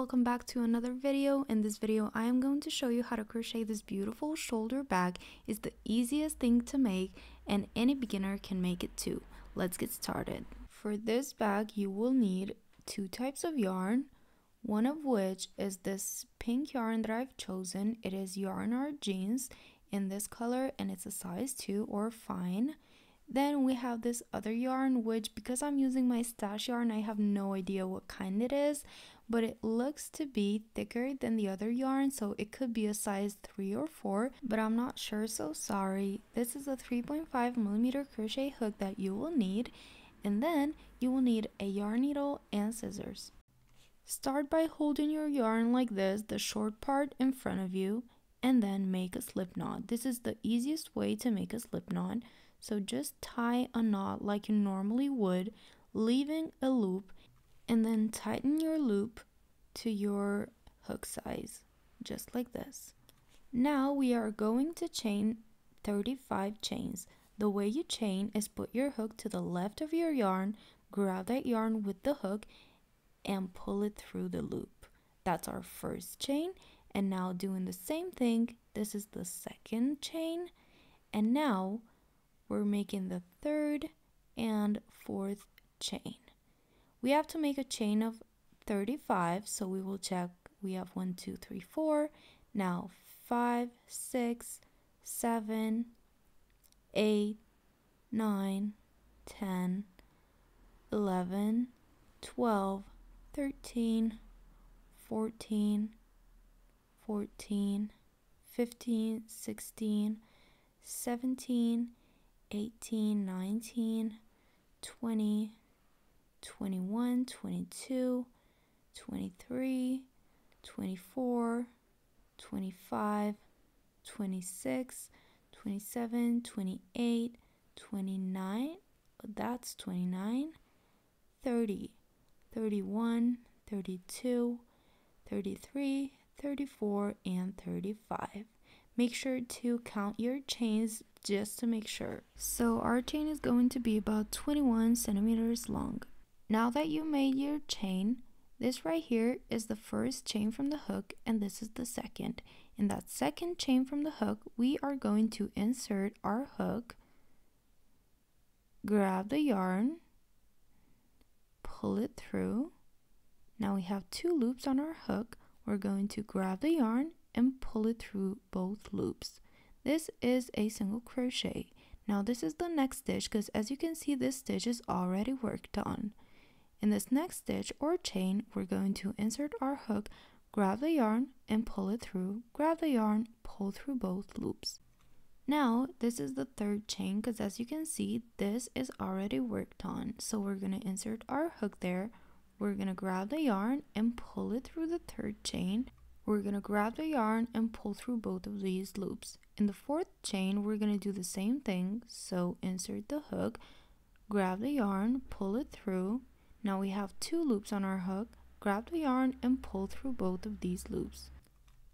welcome back to another video. In this video I am going to show you how to crochet this beautiful shoulder bag. It's the easiest thing to make and any beginner can make it too. Let's get started. For this bag you will need two types of yarn, one of which is this pink yarn that I've chosen. It is Yarn Art Jeans in this color and it's a size 2 or fine. Then we have this other yarn, which because I'm using my stash yarn, I have no idea what kind it is, but it looks to be thicker than the other yarn, so it could be a size 3 or 4, but I'm not sure, so sorry. This is a 3.5mm crochet hook that you will need, and then you will need a yarn needle and scissors. Start by holding your yarn like this, the short part in front of you, and then make a slip knot. This is the easiest way to make a slip knot. So just tie a knot like you normally would, leaving a loop, and then tighten your loop to your hook size, just like this. Now we are going to chain 35 chains. The way you chain is put your hook to the left of your yarn, grab that yarn with the hook, and pull it through the loop. That's our first chain. And now doing the same thing, this is the second chain, and now we're making the third and fourth chain. We have to make a chain of 35, so we will check. We have 1, 2, 3, 4. Now 5, 6, 7, 8, 9, 10, 11, 12, 13, 14, 14, 15, 16, 17, 18, 19, 20, 21, 22, 23, 24, 25, 26, 27, 28, 29, that's 29, 30, 31, 32, 33, 34, and 35. Make sure to count your chains just to make sure. So our chain is going to be about 21 centimeters long. Now that you made your chain, this right here is the first chain from the hook and this is the second. In that second chain from the hook, we are going to insert our hook, grab the yarn, pull it through. Now we have 2 loops on our hook. We're going to grab the yarn and pull it through both loops. This is a single crochet. Now this is the next stitch because as you can see this stitch is already worked on. In this next stitch or chain we're going to insert our hook, grab the yarn and pull it through, grab the yarn, pull through both loops. Now this is the third chain because as you can see this is already worked on. So we're going to insert our hook there, we're going to grab the yarn and pull it through the third chain. We're going to grab the yarn and pull through both of these loops. In the fourth chain, we're going to do the same thing. So insert the hook, grab the yarn, pull it through. Now we have 2 loops on our hook. Grab the yarn and pull through both of these loops.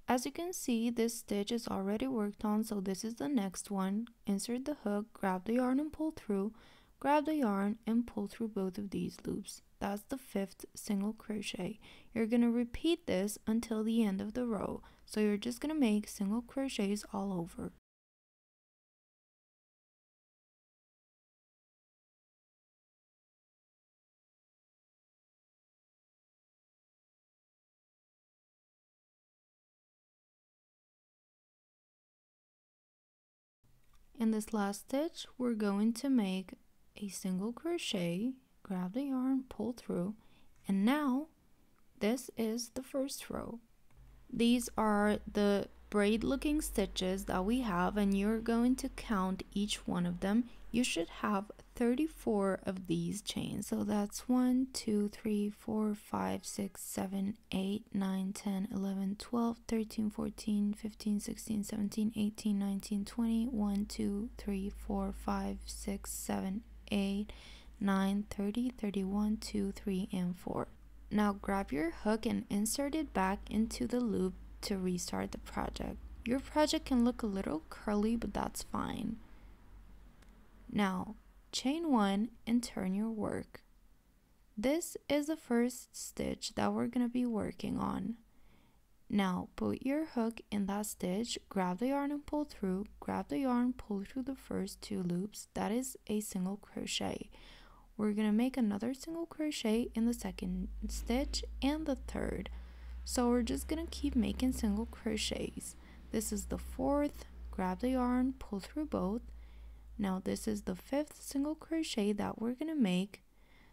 As you can see, this stitch is already worked on, so this is the next one. Insert the hook, grab the yarn and pull through. Grab the yarn and pull through both of these loops. That's the 5th single crochet. You're going to repeat this until the end of the row. So you're just going to make single crochets all over. In this last stitch, we're going to make a single crochet, grab the yarn, pull through, and now this is the first row. These are the braid looking stitches that we have and you're going to count each one of them. You should have 34 of these chains. So that's 1, 2, 3, 4, 5, 6, 7, 8, 9, 10, 11, 12, 13, 14, 15, 16, 17, 18, 19, 20, 1, 2, 3, 4, 5, 6, 7, 8, 9, 30, 31, 2, 3, and 4. Now grab your hook and insert it back into the loop to restart the project. Your project can look a little curly, but that's fine. Now chain 1 and turn your work. This is the first stitch that we're going to be working on. Now put your hook in that stitch, grab the yarn and pull through, grab the yarn, pull through the first 2 loops. That is a single crochet. We're going to make another single crochet in the second stitch and the third. So we're just going to keep making single crochets. This is the 4th, grab the yarn, pull through both. Now this is the 5th single crochet that we're going to make.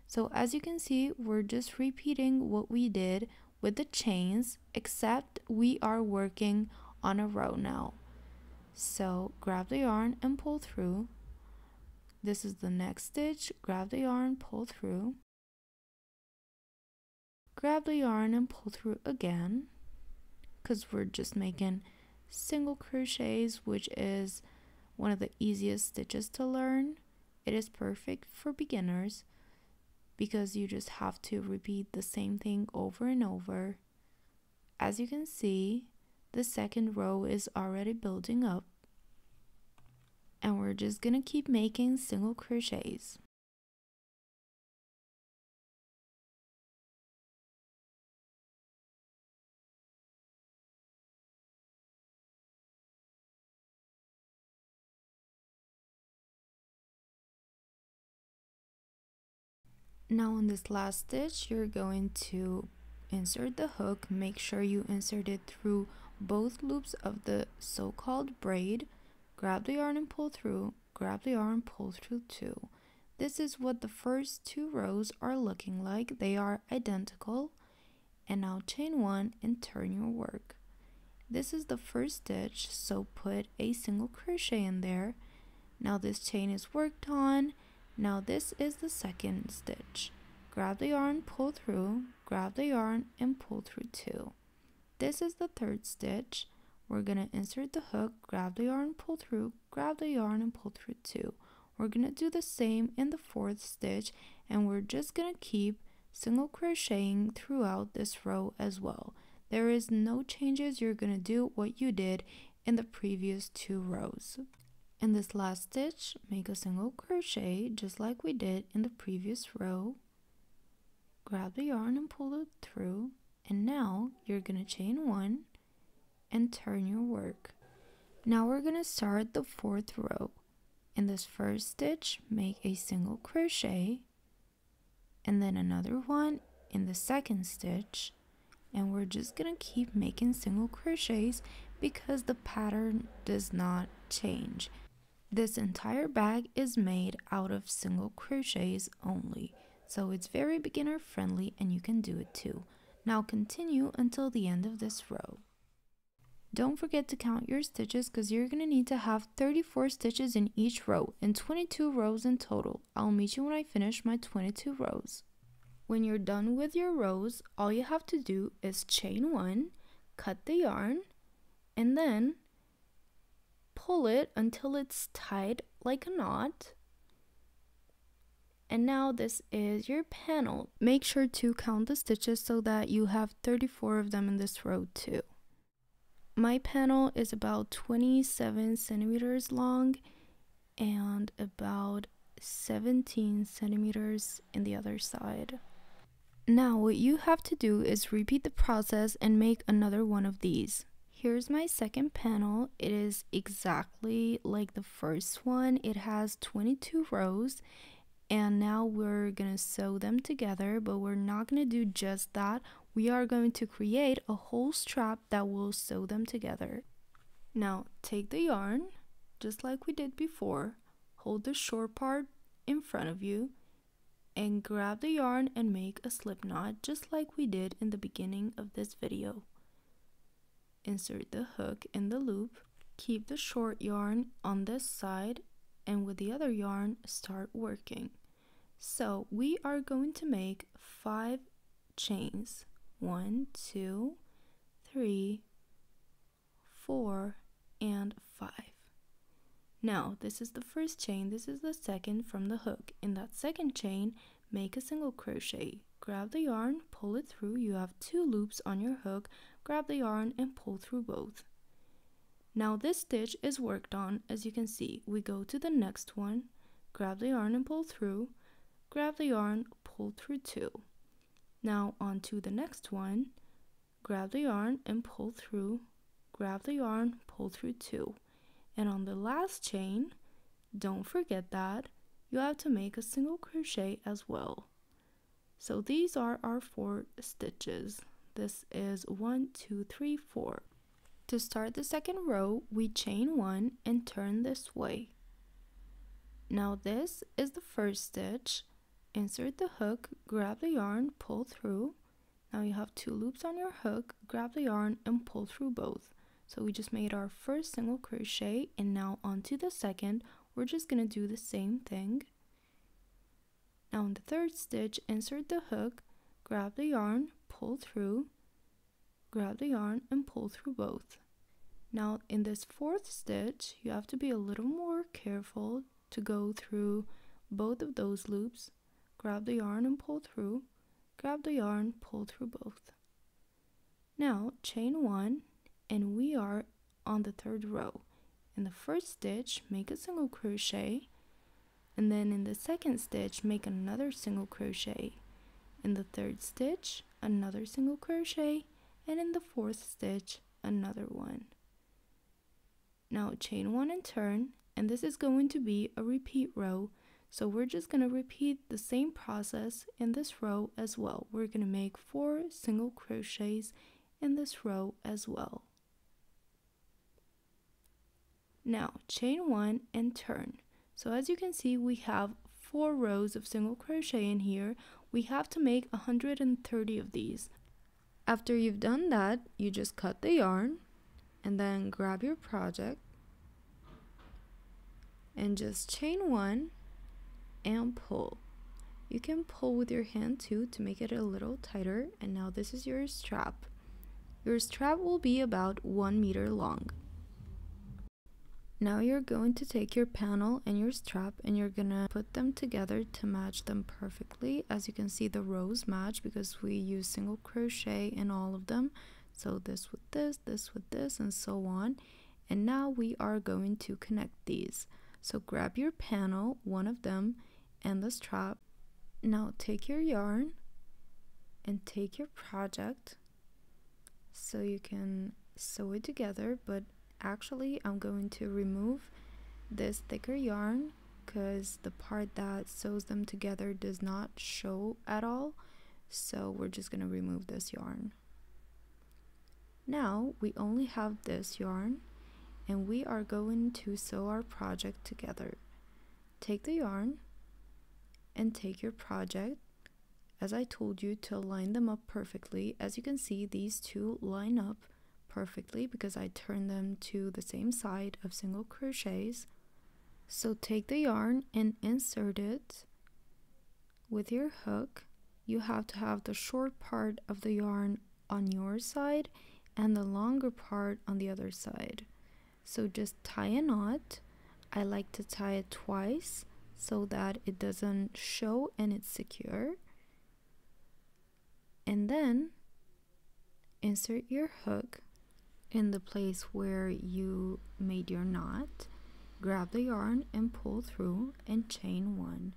So as you can see, we're just repeating what we did with the chains, except we are working on a row now. So grab the yarn and pull through. This is the next stitch, grab the yarn, pull through. Grab the yarn and pull through again, because we're just making single crochets, which is one of the easiest stitches to learn. It is perfect for beginners because you just have to repeat the same thing over and over. As you can see, the second row is already building up, and we're just gonna keep making single crochets. Now on this last stitch, you're going to insert the hook. Make sure you insert it through both loops of the so-called braid. Grab the yarn and pull through, grab the yarn, pull through 2. This is what the first 2 rows are looking like. They are identical. And now chain 1 and turn your work. This is the first stitch, so put a single crochet in there. Now this chain is worked on. Now this is the second stitch. Grab the yarn, pull through, grab the yarn and pull through 2. This is the third stitch. We're going to insert the hook, grab the yarn, pull through, grab the yarn and pull through 2. We're going to do the same in the 4th stitch, and we're just going to keep single crocheting throughout this row as well. There is no changes. You're going to do what you did in the previous 2 rows. In this last stitch, make a single crochet just like we did in the previous row. Grab the yarn and pull it through, and now you're going to chain 1 and turn your work. Now we're going to start the 4th row. In this first stitch, make a single crochet and then another one in the second stitch, and we're just going to keep making single crochets because the pattern does not change. This entire bag is made out of single crochets only, so it's very beginner friendly and you can do it too. Now continue until the end of this row. Don't forget to count your stitches because you're going to need to have 34 stitches in each row and 22 rows in total. I'll meet you when I finish my 22 rows. When you're done with your rows, all you have to do is chain 1, cut the yarn, and then pull it until it's tied like a knot. And now this is your panel. Make sure to count the stitches so that you have 34 of them in this row too. My panel is about 27 centimeters long and about 17 centimeters in the other side. Now what you have to do is repeat the process and make another one of these. Here's my second panel. It is exactly like the first one. It has 22 rows, and now we're gonna sew them together, but we're not gonna do just that. We are going to create a whole strap that will sew them together. Now take the yarn, just like we did before, hold the short part in front of you, and grab the yarn and make a slip knot just like we did in the beginning of this video. Insert the hook in the loop, keep the short yarn on this side, and with the other yarn start working. So we are going to make 5 chains. 1, 2, 3, 4, and 5. Now this is the first chain, this is the second from the hook. In that second chain, make a single crochet. Grab the yarn, pull it through. You have 2 loops on your hook. Grab the yarn and pull through both. Now this stitch is worked on. As you can see, we go to the next one, grab the yarn and pull through, grab the yarn, pull pull through 2. Now on to the next one, grab the yarn and pull through, grab the yarn, pull through 2. And on the last chain, don't forget that you have to make a single crochet as well. So these are our 4 stitches. This is 1, 2, 3, 4. To start the second row, we chain 1 and turn this way. Now this is the first stitch. Insert the hook, grab the yarn, pull through. Now you have 2 loops on your hook, grab the yarn and pull through both. So we just made our first single crochet, and now onto the second, we're just gonna do the same thing. Now in the third stitch, insert the hook, grab the yarn, pull through, grab the yarn and pull through both. Now in this fourth stitch, you have to be a little more careful to go through both of those loops. Grab the yarn and pull through, grab the yarn, pull through both. Now chain 1, and we are on the third row. In the first stitch, make a single crochet, and then in the second stitch, make another single crochet. In the third stitch, another single crochet, and in the fourth stitch, another one. Now chain 1 and turn, and this is going to be a repeat row, so we're just going to repeat the same process in this row as well. We're going to make 4 single crochets in this row as well. Now chain 1 and turn. So as you can see, we have 4 rows of single crochet in here. We have to make 130 of these. After you've done that, you just cut the yarn and then grab your project and just chain 1 and pull. You can pull with your hand too to make it a little tighter. And now this is your strap. Your strap will be about 1 meter long. Now you're going to take your panel and your strap and you're gonna put them together to match them perfectly. As you can see, the rows match because we use single crochet in all of them. So this with this, and so on. And now we are going to connect these. So grab your panel, one of them, and the strap. Now take your yarn and take your project so you can sew it together, but actually I'm going to remove this thicker yarn because the part that sews them together does not show at all, so we're just going to remove this yarn. Now we only have this yarn and we are going to sew our project together. Take the yarn and take your project, as I told you, to line them up perfectly. As you can see, these two line up perfectly because I turned them to the same side of single crochets. So take the yarn and insert it with your hook. You have to have the short part of the yarn on your side and the longer part on the other side. So just tie a knot. I like to tie it twice so that it doesn't show and it's secure. And then insert your hook in the place where you made your knot. Grab the yarn and pull through and chain 1.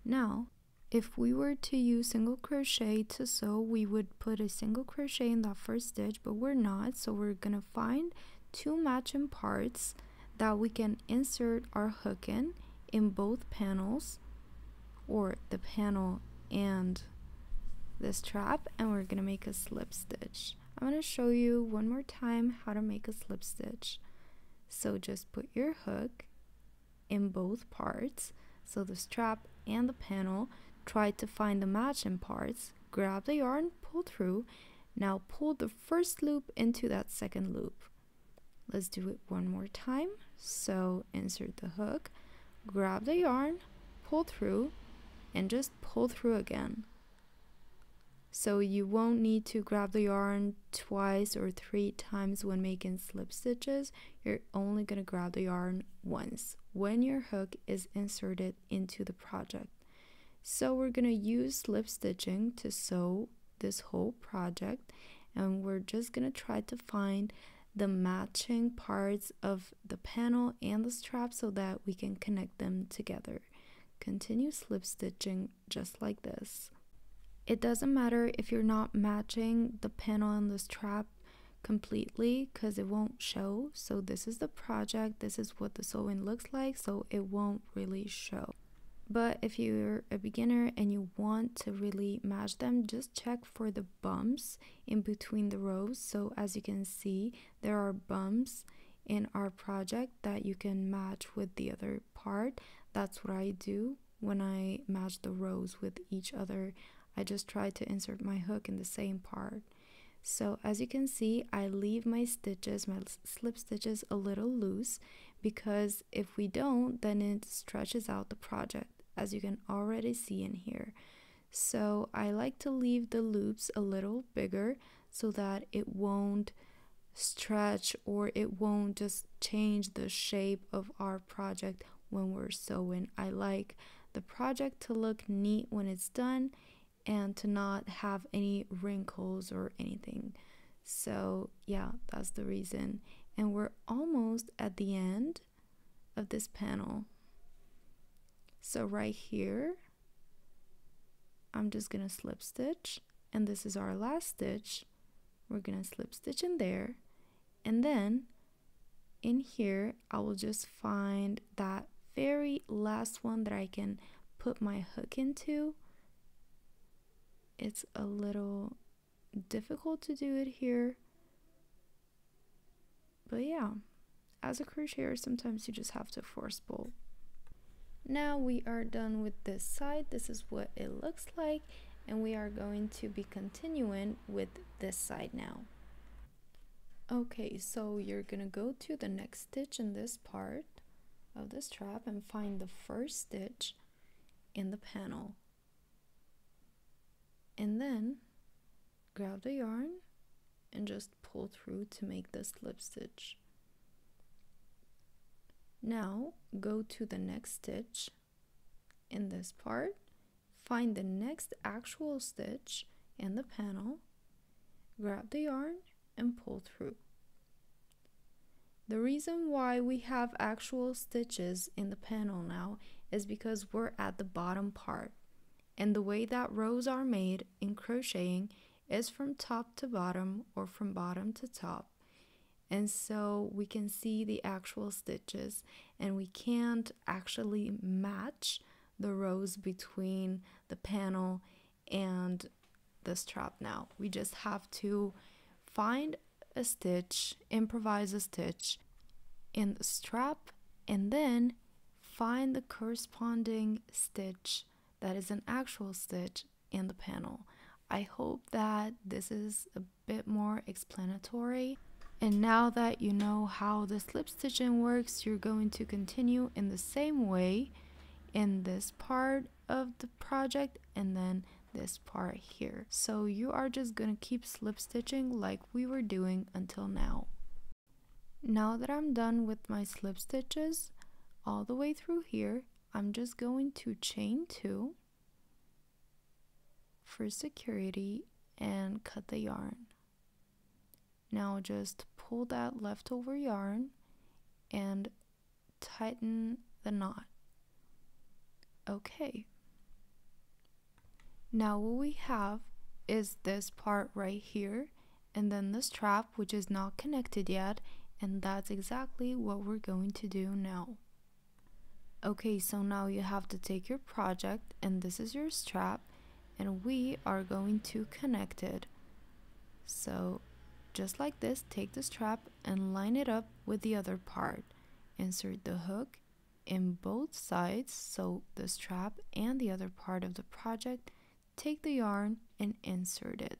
Now, if we were to use single crochet to sew, we would put a single crochet in that first stitch, but we're not, so we're gonna find 2 matching parts that we can insert our hook in both panels, or the panel and the strap, and we're gonna make a slip stitch. I'm going to show you one more time how to make a slip stitch. So just put your hook in both parts, so the strap and the panel. Try to find the matching parts, grab the yarn, pull through. Now pull the first loop into that second loop. Let's do it one more time. So insert the hook, grab the yarn, pull through, and just pull through again. So you won't need to grab the yarn twice or 3 times when making slip stitches. You're only going to grab the yarn once when your hook is inserted into the project. So we're going to use slip stitching to sew this whole project, and we're just going to try to find the matching parts of the panel and the strap so that we can connect them together. continue slip stitching just like this. It doesn't matter if you're not matching the panel and the strap completely because it won't show. So this is the project, this is what the sewing looks like, so it won't really show. But if you're a beginner and you want to really match them, just check for the bumps in between the rows. So as you can see, there are bumps in our project that you can match with the other part. That's what I do when I match the rows with each other. I just try to insert my hook in the same part. So as you can see, I leave my stitches, my slip stitches, a little loose, because if we don't, then it stretches out the project, as you can already see in here. So I like to leave the loops a little bigger so that it won't stretch or it won't just change the shape of our project when we're sewing. I like the project to look neat when it's done and to not have any wrinkles or anything. So yeah, that's the reason. And we're almost at the end of this panel. So right here, I'm just gonna slip stitch, and this is our last stitch. We're gonna slip stitch in there, and then in here I will just find that very last one that I can put my hook into. It's a little difficult to do it here, but yeah, as a crocheter sometimes you just have to force pull. Now we are done with this side. This is what it looks like, and we are going to be continuing with this side now. Okay, so you're gonna go to the next stitch in this part of the strap and find the first stitch in the panel, and then grab the yarn and just pull through to make the slip stitch. Now go to the next stitch in this part, find the next actual stitch in the panel, grab the yarn and pull through. The reason why we have actual stitches in the panel now is because we're at the bottom part, and the way that rows are made in crocheting is from top to bottom or from bottom to top. And so we can see the actual stitches, and we can't actually match the rows between the panel and the strap now. We just have to find a stitch, improvise a stitch in the strap, and then find the corresponding stitch that is an actual stitch in the panel. I hope that this is a bit more explanatory. And now that you know how the slip stitching works, you're going to continue in the same way in this part of the project and then this part here. So you are just gonna keep slip stitching like we were doing until now. Now that I'm done with my slip stitches all the way through here, I'm just going to chain 2 for security and cut the yarn. Now just pull that leftover yarn and tighten the knot. Okay. Now what we have is this part right here, and then the strap, which is not connected yet, and that's exactly what we're going to do now. Okay, so now you have to take your project, and this is your strap, and we are going to connect it. So just like this, take the strap and line it up with the other part. Insert the hook in both sides, so the strap and the other part of the project. Take the yarn and insert it.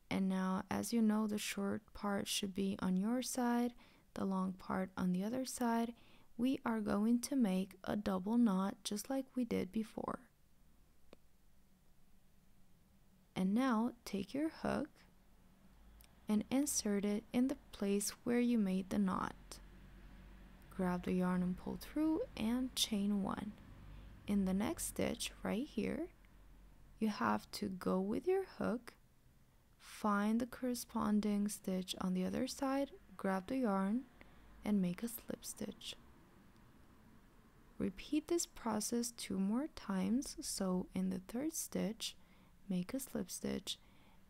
And now, as you know, the short part should be on your side, the long part on the other side. We are going to make a double knot just like we did before. And now take your hook and insert it in the place where you made the knot. Grab the yarn and pull through and chain 1. In the next stitch right here, you have to go with your hook, find the corresponding stitch on the other side, grab the yarn and make a slip stitch. Repeat this process 2 more times. So in the 3rd stitch, make a slip stitch,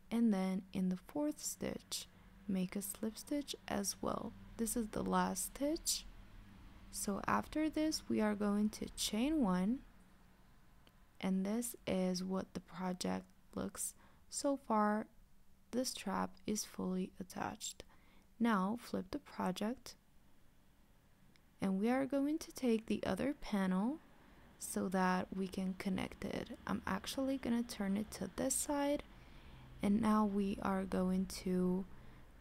and then in the 4th stitch, make a slip stitch as well. This is the last stitch. So after this, we are going to chain 1, and this is what the project looks so far. The strap is fully attached. Now flip the project, and we are going to take the other panel so that we can connect it. I'm actually going to turn it to this side, and now we are going to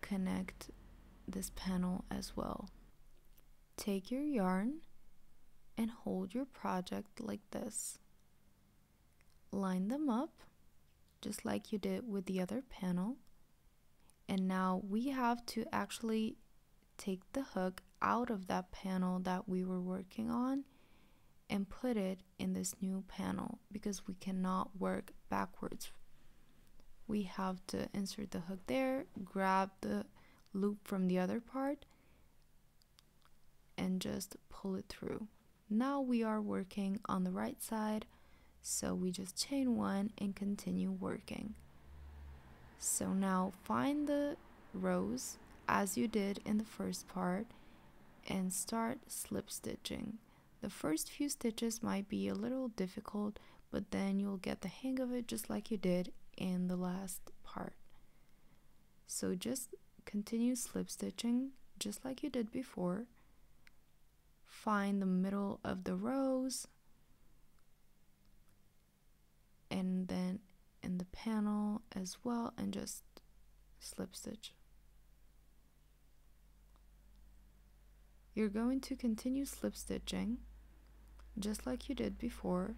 connect this panel as well. Take your yarn and hold your project like this. Line them up just like you did with the other panel. And now we have to actually take the hook out of that panel that we were working on and put it in this new panel, because we cannot work backwards. We have to insert the hook there, grab the loop from the other part, and just pull it through. Now we are working on the right side, so we just chain 1 and continue working. So now find the rows as you did in the first part and start slip stitching. The first few stitches might be a little difficult, but then you'll get the hang of it just like you did in the last part. So just continue slip stitching just like you did before. Find the middle of the rows, and then in the panel as well, and just slip stitch. You're going to continue slip stitching just like you did before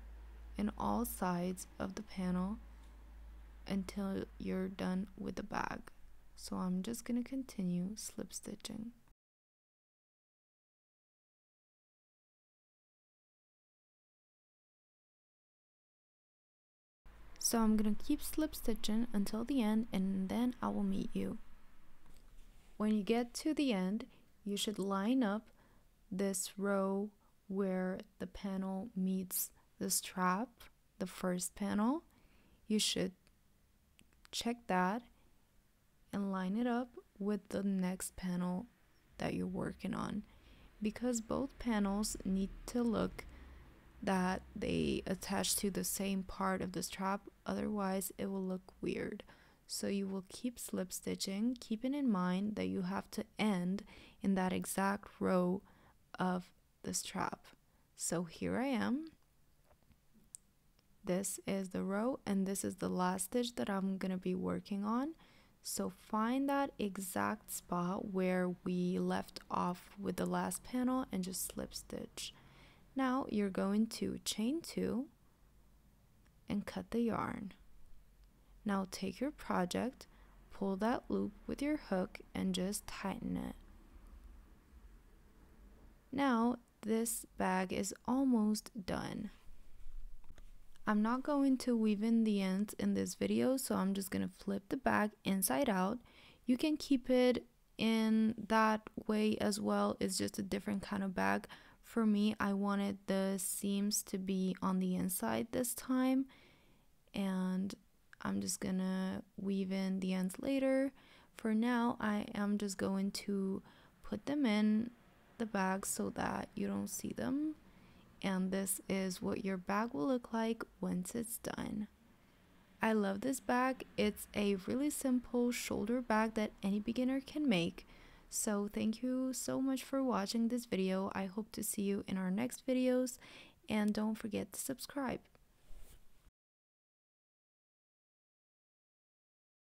in all sides of the panel until you're done with the bag. So I'm just going to continue slip stitching. So I'm going to keep slip stitching until the end, and then I will meet you. When you get to the end, you should line up this row where the panel meets the strap, the first panel. You should check that and line it up with the next panel that you're working on, because both panels need to look that they attach to the same part of the strap, otherwise it will look weird. So you will keep slip stitching, keeping in mind that you have to end in that exact row of the strap. So here I am. This is the row, and this is the last stitch that I'm gonna be working on. So find that exact spot where we left off with the last panel and just slip stitch. Now you're going to chain 2 and cut the yarn. Now take your project, pull that loop with your hook, and just tighten it. Now this bag is almost done. I'm not going to weave in the ends in this video, so I'm just going to flip the bag inside out. You can keep it in that way as well. It's just a different kind of bag. For me, I wanted the seams to be on the inside this time, and I'm just gonna weave in the ends later. For now, I am just going to put them in the bag so that you don't see them. And this is what your bag will look like once it's done. I love this bag. It's a really simple shoulder bag that any beginner can make. So thank you so much for watching this video. I hope to see you in our next videos, and don't forget to subscribe.